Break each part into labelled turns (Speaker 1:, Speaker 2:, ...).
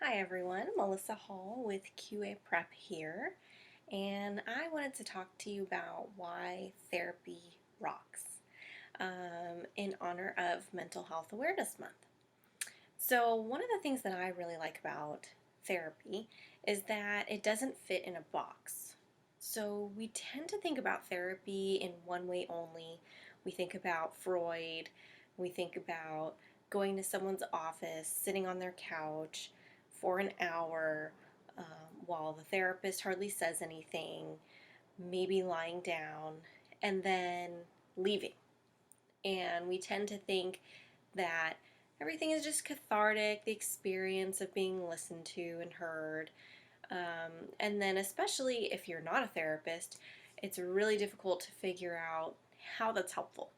Speaker 1: Hi everyone, Melissa Hall with QA Prep here, and I wanted to talk to you about why therapy rocks in honor of Mental Health Awareness Month. So, one of the things that I really like about therapy is that it doesn't fit in a box. So, we tend to think about therapy in one way only. We think about Freud, we think about going to someone's office, sitting on their couch for an hour while the therapist hardly says anything, maybe lying down, and then leaving. And we tend to think that everything is just cathartic, the experience of being listened to and heard. And then, especially if you're not a therapist, it's really difficult to figure out how that's helpful.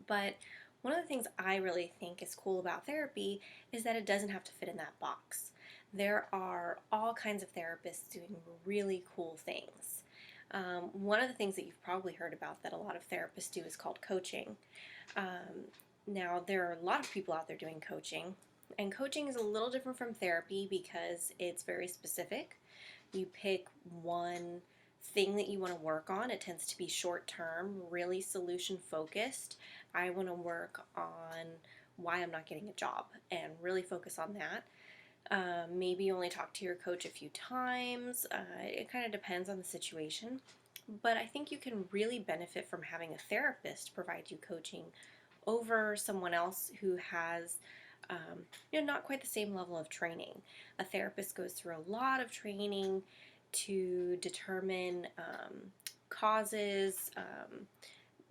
Speaker 1: But one of the things I really think is cool about therapy is that it doesn't have to fit in that box. There are all kinds of therapists doing really cool things. One of the things that you've probably heard about that a lot of therapists do is called coaching. Now, there are a lot of people out there doing coaching, and coaching is a little different from therapy because it's very specific. You pick one thing that you want to work on. It tends to be short term, really solution focused. I want to work on why I'm not getting a job and really focus on that. Maybe only talk to your coach a few times. It kind of depends on the situation. But I think you can really benefit from having a therapist provide you coaching over someone else who has not quite the same level of training. A therapist goes through a lot of training to determine causes.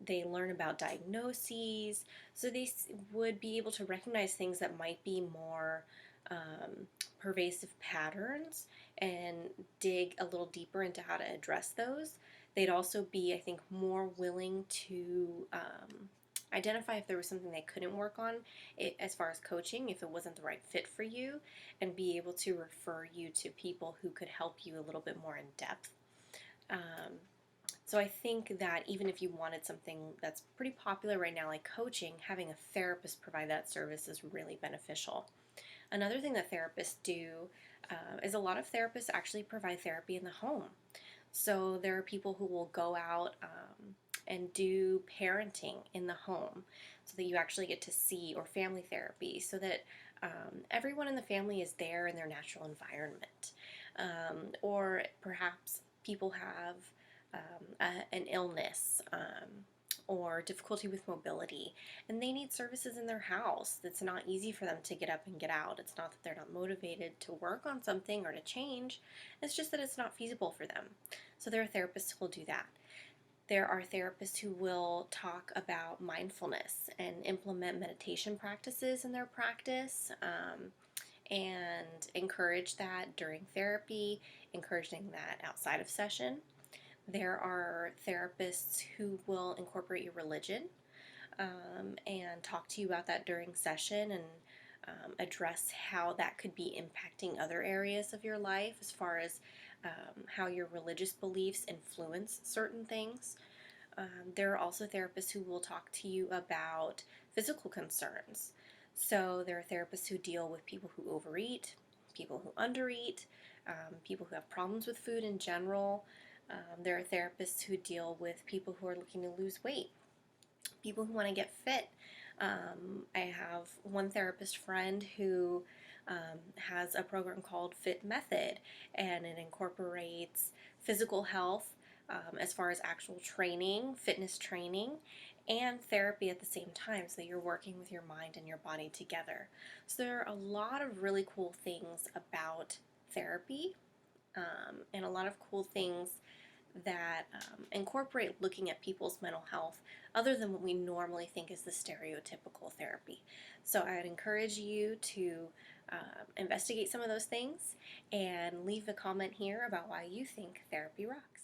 Speaker 1: They learn about diagnoses, so they would be able to recognize things that might be more pervasive patterns and dig a little deeper into how to address those. They'd also be, I think, more willing to identify if there was something they couldn't work on as far as coaching, if it wasn't the right fit for you, and be able to refer you to people who could help you a little bit more in depth. So I think that even if you wanted something that's pretty popular right now, like coaching, having a therapist provide that service is really beneficial. Another thing that therapists do is a lot of therapists actually provide therapy in the home. So there are people who will go out and do parenting in the home so that you actually get to see, or family therapy, so that everyone in the family is there in their natural environment. Or perhaps people have an illness or difficulty with mobility, and they need services in their house. It's not easy for them to get up and get out. It's not that they're not motivated to work on something or to change, it's just that it's not feasible for them. So there are therapists who will do that. There are therapists who will talk about mindfulness and implement meditation practices in their practice, and encourage that during therapy, encouraging that outside of session. There are therapists who will incorporate your religion and talk to you about that during session, and address how that could be impacting other areas of your life as far as how your religious beliefs influence certain things. There are also therapists who will talk to you about physical concerns. So there are therapists who deal with people who overeat, people who undereat, people who have problems with food in general. There are therapists who deal with people who are looking to lose weight, people who want to get fit. I have one therapist friend who has a program called Fit Method, and it incorporates physical health as far as actual training, fitness training, and therapy at the same time. So you're working with your mind and your body together. So there are a lot of really cool things about therapy, and a lot of cool things that incorporate looking at people's mental health other than what we normally think is the stereotypical therapy. So I would encourage you to investigate some of those things and leave a comment here about why you think therapy rocks.